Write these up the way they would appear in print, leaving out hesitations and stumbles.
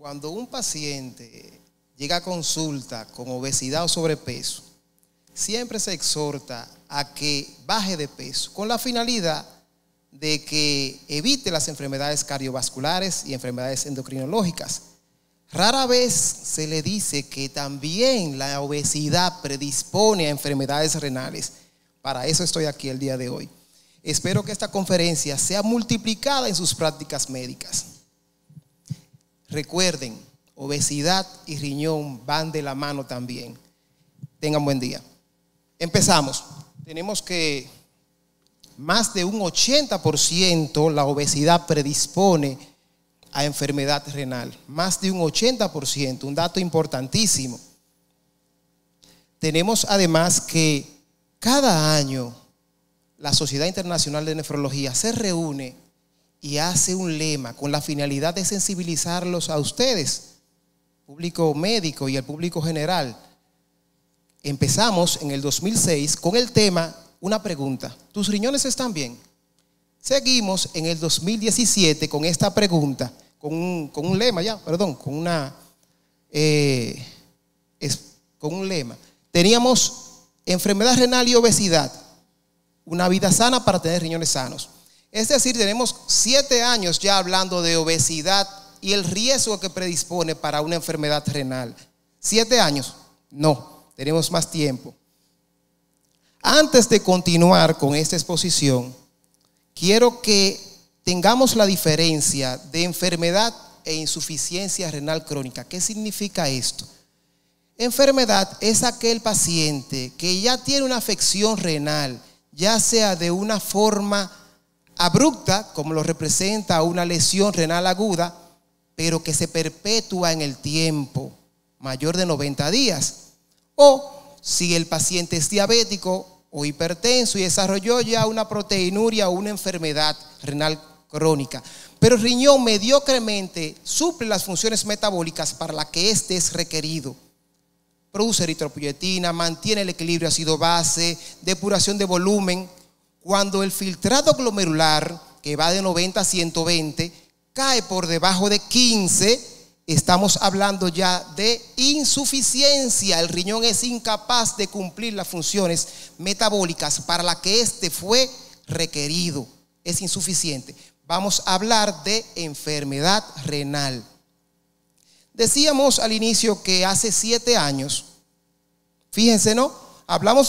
Cuando un paciente llega a consulta con obesidad o sobrepeso, siempre se exhorta a que baje de peso con la finalidad de que evite las enfermedades cardiovasculares y enfermedades endocrinológicas. Rara vez se le dice que también la obesidad predispone a enfermedades renales. Para eso estoy aquí el día de hoy. Espero que esta conferencia sea multiplicada en sus prácticas médicas. Recuerden, obesidad y riñón van de la mano también. Tengan buen día. Empezamos. Tenemos que más de un 80% la obesidad predispone a enfermedad renal. Más de un 80%, un dato importantísimo. Tenemos además que cada año la Sociedad Internacional de Nefrología se reúne y hace un lema con la finalidad de sensibilizarlos a ustedes, público médico y al público general. Empezamos en el 2006 con el tema, una pregunta: ¿tus riñones están bien? Seguimos en el 2017 con esta pregunta, con un lema con un lema. Teníamos enfermedad renal y obesidad, una vida sana para tener riñones sanos. Es decir, tenemos 7 años ya hablando de obesidad y el riesgo que predispone para una enfermedad renal. 7 años, no, tenemos más tiempo. Antes de continuar con esta exposición, quiero que tengamos la diferencia de enfermedad e insuficiencia renal crónica. ¿Qué significa esto? Enfermedad es aquel paciente que ya tiene una afección renal, ya sea de una forma abrupta, como lo representa una lesión renal aguda, pero que se perpetúa en el tiempo, mayor de 90 días. O si el paciente es diabético o hipertenso y desarrolló ya una proteinuria o una enfermedad renal crónica, pero el riñón mediocremente suple las funciones metabólicas para las que éste es requerido. Produce eritropoyetina, mantiene el equilibrio ácido-base, depuración de volumen. Cuando el filtrado glomerular, que va de 90 a 120, cae por debajo de 15, estamos hablando ya de insuficiencia. El riñón es incapaz de cumplir las funciones metabólicas para las que éste fue requerido. Es insuficiente. Vamos a hablar de enfermedad renal. Decíamos al inicio que hace 7 años, fíjense, ¿no? Hablamos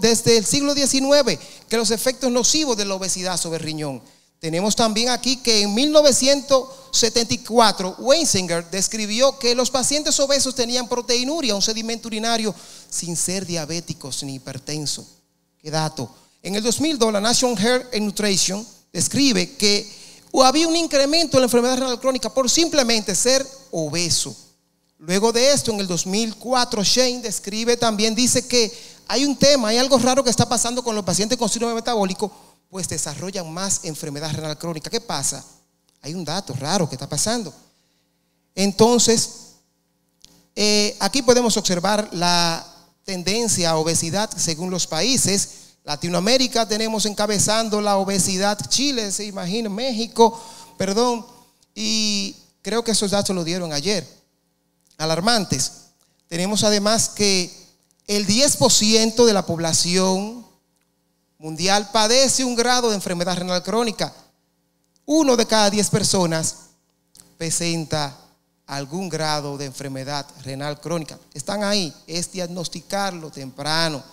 desde el siglo XIX que los efectos nocivos de la obesidad sobre el riñón. Tenemos también aquí que en 1974 Weisinger describió que los pacientes obesos tenían proteinuria, un sedimento urinario, sin ser diabéticos ni hipertensos. ¿Qué dato? En el 2002 la National Health and Nutrition describe que había un incremento en la enfermedad renal crónica por simplemente ser obeso. Luego de esto, en el 2004, Shane describe también, dice que hay un tema, hay algo raro que está pasando con los pacientes con síndrome metabólico, pues desarrollan más enfermedad renal crónica. ¿Qué pasa? Hay un dato raro que está pasando. Entonces, aquí podemos observar la tendencia a obesidad según los países. Latinoamérica tenemos encabezando la obesidad, Chile, se imagina, México, y creo que esos datos los dieron ayer. Alarmantes. Tenemos además que el 10% de la población mundial padece un grado de enfermedad renal crónica. 1 de cada 10 personas presenta algún grado de enfermedad renal crónica. Están ahí, es diagnosticarlo temprano.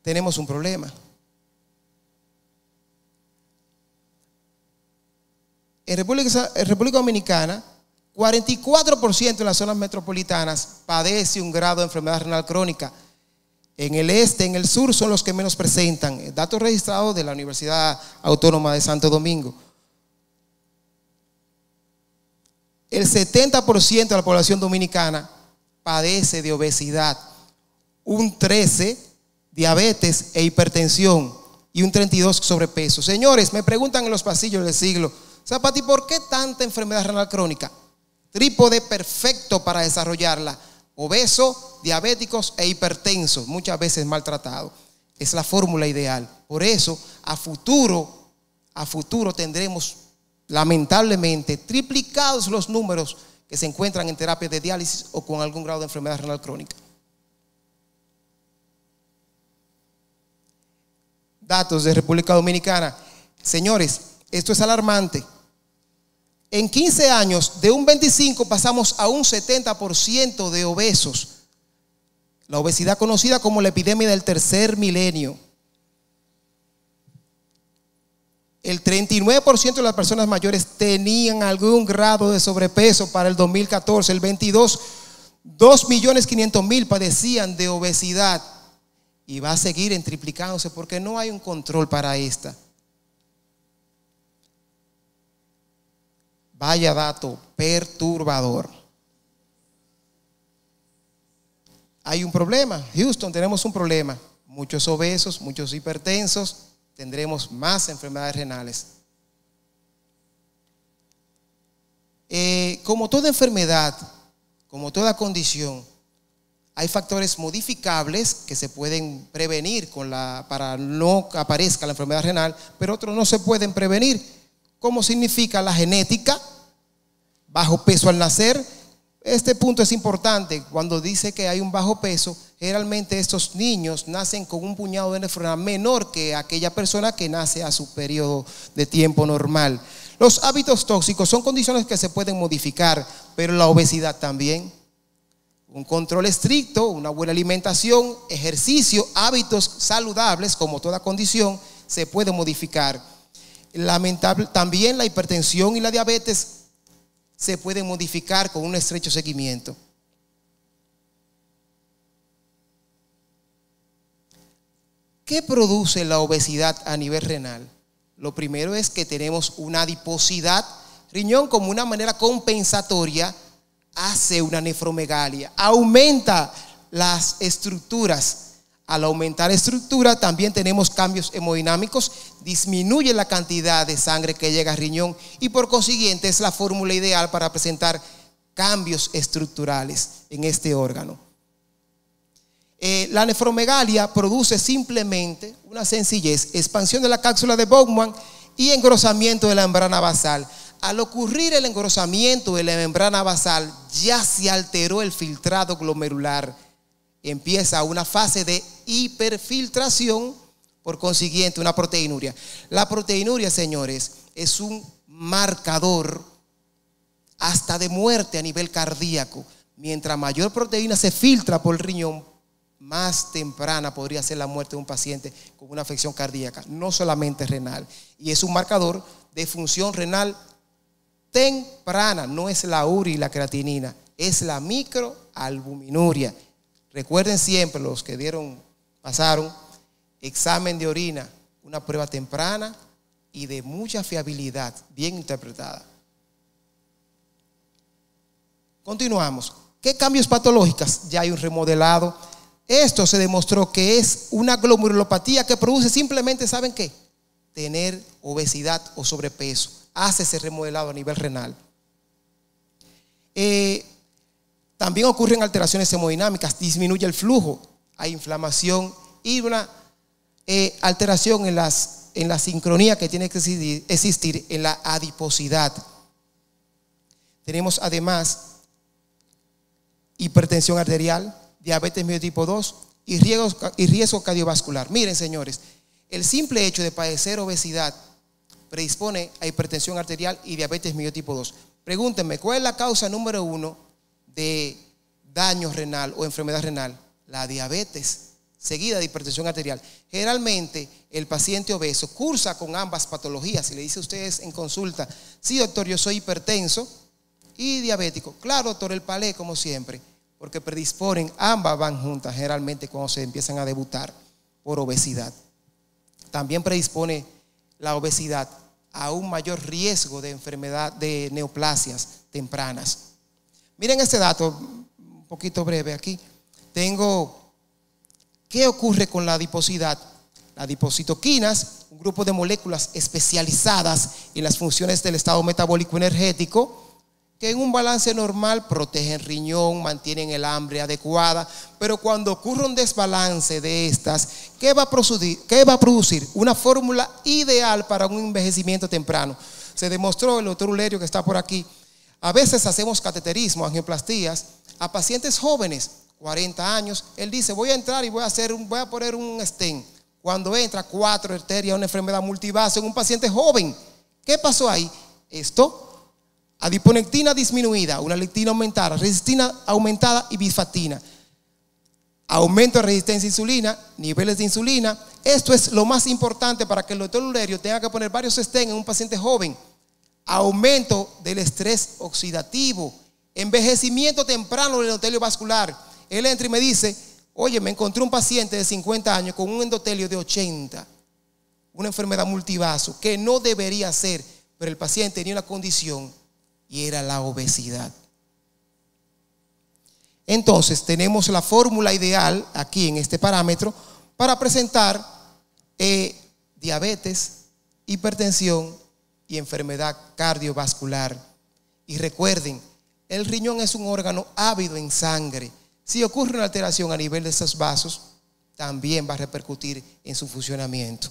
Tenemos un problema. En República Dominicana, 44% de las zonas metropolitanas padece un grado de enfermedad renal crónica. En el este, en el sur son los que menos presentan. Datos registrados de la Universidad Autónoma de Santo Domingo. El 70% de la población dominicana padece de obesidad, un 13% diabetes e hipertensión y un 32% sobrepeso. Señores, me preguntan en los pasillos del siglo, Zapati, ¿por qué tanta enfermedad renal crónica? Trípode perfecto para desarrollarla: obeso, diabéticos e hipertensos, muchas veces maltratados. Es la fórmula ideal. Por eso, a futuro tendremos lamentablemente, triplicados los números que se encuentran en terapia de diálisis o con algún grado de enfermedad renal crónica. Datos de República Dominicana. Señores, esto es alarmante. En 15 años, de un 25 pasamos a un 70% de obesos. La obesidad conocida como la epidemia del tercer milenio. El 39% de las personas mayores tenían algún grado de sobrepeso para el 2014. El 22, 2.500.000 padecían de obesidad. Y va a seguir en triplicándose porque no hay un control para esta. Vaya dato perturbador. Hay un problema. Houston, tenemos un problema. Muchos obesos, muchos hipertensos. Tendremos más enfermedades renales. Como toda enfermedad, como toda condición, hay factores modificables que se pueden prevenir para no que aparezca la enfermedad renal, pero otros no se pueden prevenir. ¿Cómo significa la genética? Bajo peso al nacer. Este punto es importante. Cuando dice que hay un bajo peso, generalmente estos niños nacen con un puñado de nefrona menor que aquella persona que nace a su periodo de tiempo normal. Los hábitos tóxicos son condiciones que se pueden modificar, pero la obesidad también. Un control estricto, una buena alimentación, ejercicio, hábitos saludables, como toda condición, se puede modificar. Lamentable, también la hipertensión y la diabetes se pueden modificar con un estrecho seguimiento. ¿Qué produce la obesidad a nivel renal? Lo primero es que tenemos una adiposidad. Riñón, como una manera compensatoria, hace una nefromegalia, aumenta las estructuras. Al aumentar la estructura también tenemos cambios hemodinámicos, disminuye la cantidad de sangre que llega al riñón y por consiguiente es la fórmula ideal para presentar cambios estructurales en este órgano. La nefromegalia produce simplemente una sencillez, expansión de la cápsula de Bowman y engrosamiento de la membrana basal. Al ocurrir el engrosamiento de la membrana basal, ya se alteró el filtrado glomerular. Empieza una fase de hiperfiltración, por consiguiente una proteinuria. La proteinuria, señores, es un marcador hasta de muerte a nivel cardíaco. Mientras mayor proteína se filtra por el riñón, más temprana podría ser la muerte de un paciente con una afección cardíaca, no solamente renal. Y es un marcador de función renal temprana, no es la URI y la creatinina, es la microalbuminuria. Recuerden siempre, los que pasaron examen de orina, una prueba temprana y de mucha fiabilidad, bien interpretada. Continuamos. ¿Qué cambios patológicos? Ya hay un remodelado. Esto se demostró que es una glomerulopatía que produce simplemente, ¿saben qué? Tener obesidad o sobrepeso. Hace ese remodelado a nivel renal. También ocurren alteraciones hemodinámicas, disminuye el flujo, hay inflamación y una alteración en la sincronía que tiene que existir en la adiposidad. Tenemos además hipertensión arterial, diabetes medio tipo 2 y riesgo cardiovascular. Miren, señores, el simple hecho de padecer obesidad predispone a hipertensión arterial y diabetes medio tipo 2. Pregúntenme, ¿cuál es la causa número 1 de daño renal o enfermedad renal? La diabetes, seguida de hipertensión arterial. Generalmente el paciente obeso cursa con ambas patologías. Si le dice a ustedes en consulta, sí doctor, yo soy hipertenso y diabético. Claro doctor, el palé como siempre, porque predisponen, ambas van juntas generalmente cuando se empiezan a debutar por obesidad. También predispone la obesidad a un mayor riesgo de enfermedad de neoplasias tempranas. Miren este dato, un poquito breve aquí. ¿Qué ocurre con la adiposidad? Las adipocitoquinas, un grupo de moléculas especializadas en las funciones del estado metabólico energético, que en un balance normal protegen el riñón, mantienen el hambre adecuada, pero cuando ocurre un desbalance de estas, ¿qué va a producir? Una fórmula ideal para un envejecimiento temprano. Se demostró, el doctor Ulerio que está por aquí, a veces hacemos cateterismo, angioplastías a pacientes jóvenes, 40 años. Él dice, voy a entrar y voy a poner un stent. Cuando entra 4 arterias, una enfermedad multivasa en un paciente joven. ¿Qué pasó ahí? Esto, adiponectina disminuida, una lectina aumentada, resistina aumentada y bifatina. Aumento de resistencia a insulina, niveles de insulina. Esto es lo más importante para que el doctor Ulerio tenga que poner varios stents en un paciente joven. Aumento del estrés oxidativo, envejecimiento temprano del endotelio vascular. Él entra y me dice, oye, me encontré un paciente de 50 años con un endotelio de 80, una enfermedad multivaso que no debería ser, pero el paciente tenía una condición y era la obesidad. Entonces tenemos la fórmula ideal aquí en este parámetro para presentar diabetes, hipertensión y enfermedad cardiovascular. Y recuerden, el riñón es un órgano ávido en sangre. Si ocurre una alteración a nivel de esos vasos, también va a repercutir en su funcionamiento.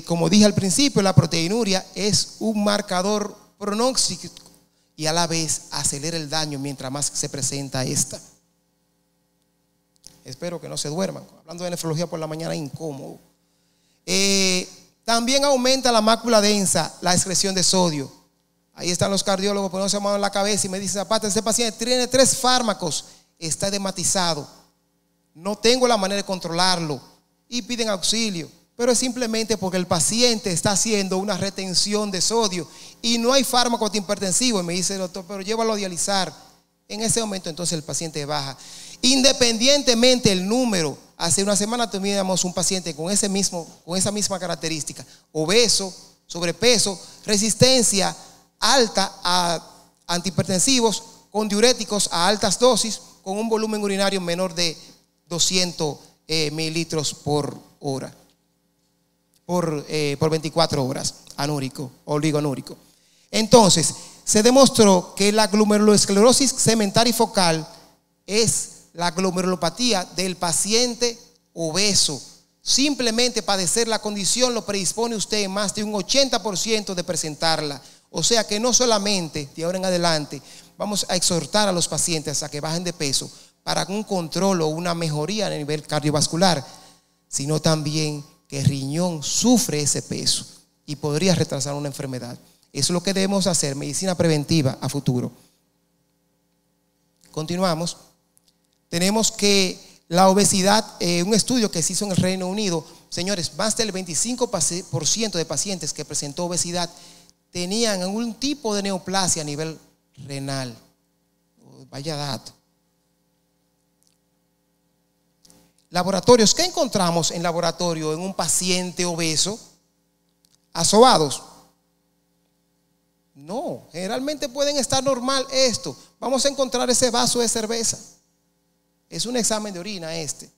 Como dije al principio, la proteinuria es un marcador pronóstico y a la vez acelera el daño mientras más se presenta esta. Espero que no se duerman. Hablando de nefrología por la mañana, incómodo. También aumenta la mácula densa, la excreción de sodio. Ahí están los cardiólogos poniéndose mano en la cabeza y me dicen, Zapata, este paciente tiene 3 fármacos, está edematizado, no tengo la manera de controlarlo, y piden auxilio. Pero es simplemente porque el paciente está haciendo una retención de sodio y no hay fármaco antihipertensivo. Y me dice el doctor, pero llévalo a dializar. En ese momento entonces el paciente baja. Independientemente del número, hace una semana teníamos un paciente con esa misma característica, obeso, sobrepeso, resistencia alta a antihipertensivos, con diuréticos a altas dosis, con un volumen urinario menor de 200 mililitros por hora. Por 24 horas, anúrico, oligoanúrico. Entonces, se demostró que la glomerulosclerosis segmentaria y focal es la glomerulopatía del paciente obeso. Simplemente padecer la condición lo predispone usted en más de un 80% de presentarla. O sea que no solamente de ahora en adelante vamos a exhortar a los pacientes a que bajen de peso para un control o una mejoría a nivel cardiovascular, sino también que el riñón sufre ese peso y podría retrasar una enfermedad. Eso es lo que debemos hacer, medicina preventiva a futuro. Continuamos. Tenemos que la obesidad, un estudio que se hizo en el Reino Unido, señores, más del 25% de pacientes que presentó obesidad tenían algún tipo de neoplasia a nivel renal. Vaya dato. Laboratorios, ¿qué encontramos en laboratorio en un paciente obeso? ¿Asobados? No, generalmente pueden estar normal esto. Vamos a encontrar ese vaso de cerveza. Es un examen de orina este.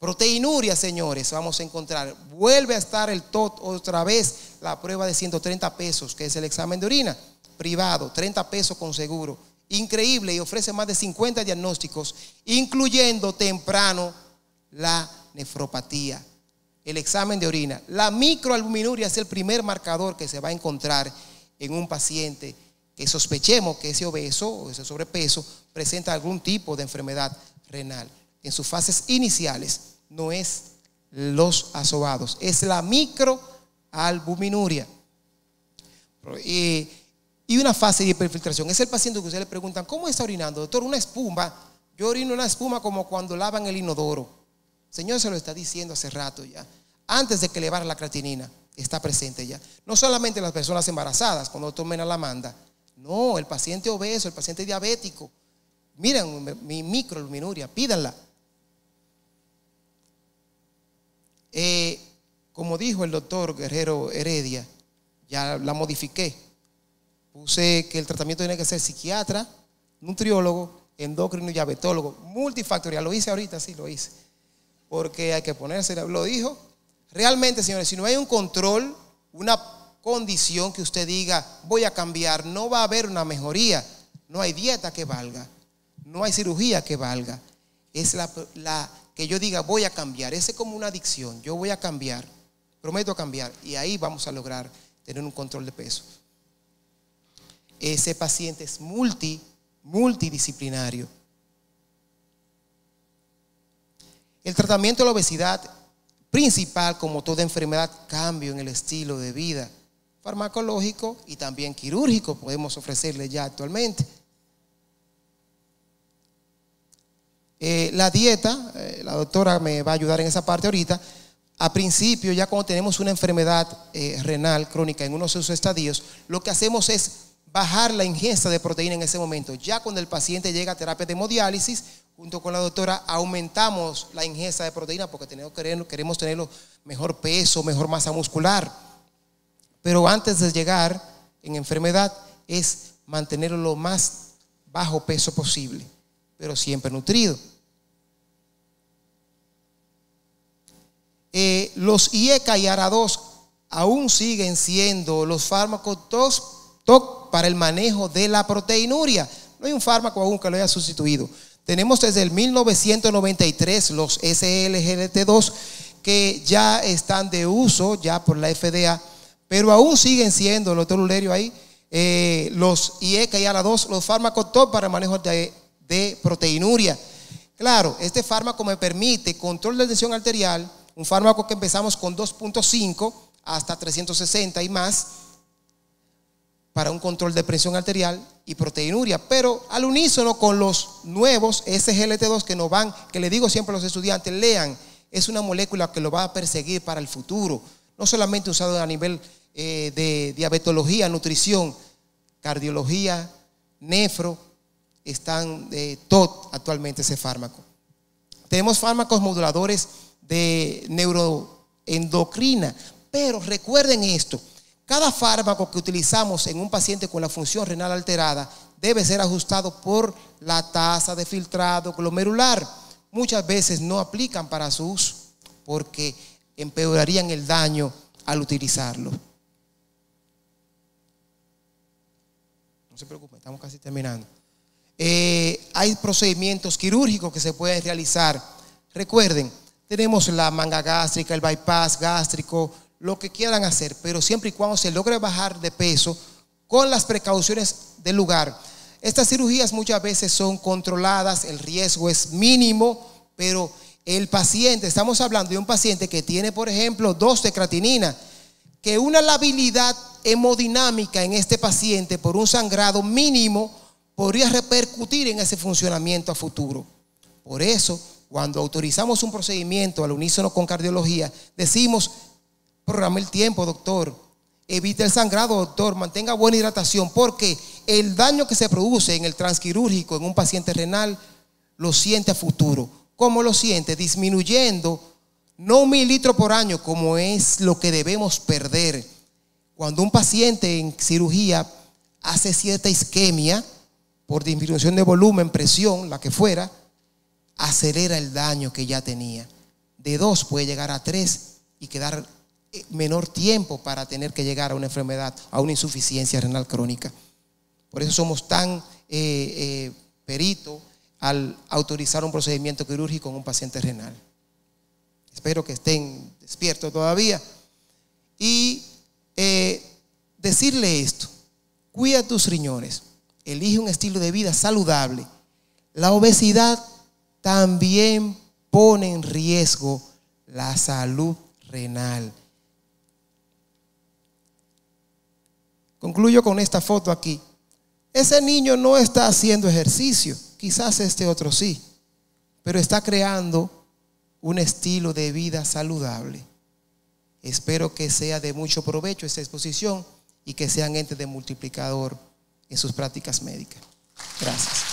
Proteinuria, señores, vamos a encontrar. Vuelve a estar el TOT otra vez, la prueba de 130 pesos, que es el examen de orina privado, 30 pesos con seguro. Increíble, y ofrece más de 50 diagnósticos, incluyendo temprano la nefropatía. El examen de orina. La microalbuminuria es el primer marcador que se va a encontrar en un paciente que sospechemos que ese obeso o ese sobrepeso presenta algún tipo de enfermedad renal. En sus fases iniciales no es los asobados, es la microalbuminuria. Y una fase de hiperfiltración. Es el paciente que ustedes le preguntan, ¿cómo está orinando? Doctor, una espuma. Yo orino una espuma como cuando lavan el inodoro. Señor se lo está diciendo hace rato ya. Antes de que elevara la creatinina, está presente ya. No solamente las personas embarazadas cuando tomen a la manda. No, el paciente obeso, el paciente diabético. Miren mi microalbuminuria, pídanla. Como dijo el doctor Guerrero Heredia, ya la modifiqué. Puse que el tratamiento tiene que ser psiquiatra, nutriólogo, endocrino y diabetólogo, multifactorial. Lo hice ahorita, sí, lo hice. Porque hay que ponerse, lo dijo. Realmente, señores, si no hay un control, una condición que usted diga, voy a cambiar, no va a haber una mejoría. No hay dieta que valga, no hay cirugía que valga. Es la que yo diga, voy a cambiar. Ese es como una adicción, yo voy a cambiar. prometo cambiar. Y ahí vamos a lograr tener un control de peso. Ese paciente es multidisciplinario. El tratamiento de la obesidad principal, como toda enfermedad, cambio en el estilo de vida farmacológico y también quirúrgico podemos ofrecerle ya actualmente. La dieta, la doctora me va a ayudar en esa parte ahorita. A principio, ya cuando tenemos una enfermedad renal crónica en uno de sus estadios, lo que hacemos es bajar la ingesta de proteína en ese momento. Ya cuando el paciente llega a terapia de hemodiálisis, junto con la doctora, aumentamos la ingesta de proteína porque queremos tener mejor peso, mejor masa muscular. Pero antes de llegar en enfermedad es mantenerlo lo más bajo peso posible, pero siempre nutrido. Los IECA y ARA2 aún siguen siendo los fármacos TOC para el manejo de la proteinuria. No hay un fármaco aún que lo haya sustituido. Tenemos desde el 1993 los SGLT2 que ya están de uso ya por la FDA, pero aún siguen siendo, el doctor Ulerio ahí, los IECA y ARA2, los fármacos TOC para el manejo de proteinuria. Claro, este fármaco me permite control de tensión arterial, un fármaco que empezamos con 2.5 hasta 360 y más para un control de presión arterial y proteinuria, pero al unísono con los nuevos SGLT2 que nos van, que le digo siempre a los estudiantes, lean, es una molécula que lo va a perseguir para el futuro, no solamente usado a nivel de diabetología, nutrición, cardiología, nefro, están TOC actualmente ese fármaco. Tenemos fármacos moduladores de neuroendocrina, pero recuerden esto, cada fármaco que utilizamos en un paciente con la función renal alterada debe ser ajustado por la tasa de filtrado glomerular. Muchas veces no aplican para su uso porque empeorarían el daño al utilizarlo. No se preocupen, estamos casi terminando. Hay procedimientos quirúrgicos que se pueden realizar. Recuerden, tenemos la manga gástrica, el bypass gástrico, lo que quieran hacer, pero siempre y cuando se logre bajar de peso con las precauciones del lugar. Estas cirugías muchas veces son controladas, el riesgo es mínimo, pero el paciente, estamos hablando de un paciente que tiene, por ejemplo, 2 de creatinina, que una labilidad hemodinámica en este paciente por un sangrado mínimo podría repercutir en ese funcionamiento a futuro. Por eso, cuando autorizamos un procedimiento al unísono con cardiología, decimos, programe el tiempo, doctor, evite el sangrado, doctor, mantenga buena hidratación, porque el daño que se produce en el transquirúrgico en un paciente renal lo siente a futuro. ¿Cómo lo siente? Disminuyendo, no 1,000 litros por año, como es lo que debemos perder. Cuando un paciente en cirugía hace cierta isquemia por disminución de volumen, presión, la que fuera, acelera el daño que ya tenía. De 2 puede llegar a 3 y quedar menor tiempo para tener que llegar a una enfermedad, a una insuficiencia renal crónica. Por eso somos tan peritos al autorizar un procedimiento quirúrgico en un paciente renal. Espero que estén despiertos todavía. Y decirle esto: cuida tus riñones, elige un estilo de vida saludable. La obesidad también pone en riesgo la salud renal. Concluyo con esta foto aquí. Ese niño no está haciendo ejercicio, quizás este otro sí, pero está creando un estilo de vida saludable. Espero que sea de mucho provecho esta exposición y que sean entes de multiplicador en sus prácticas médicas. Gracias.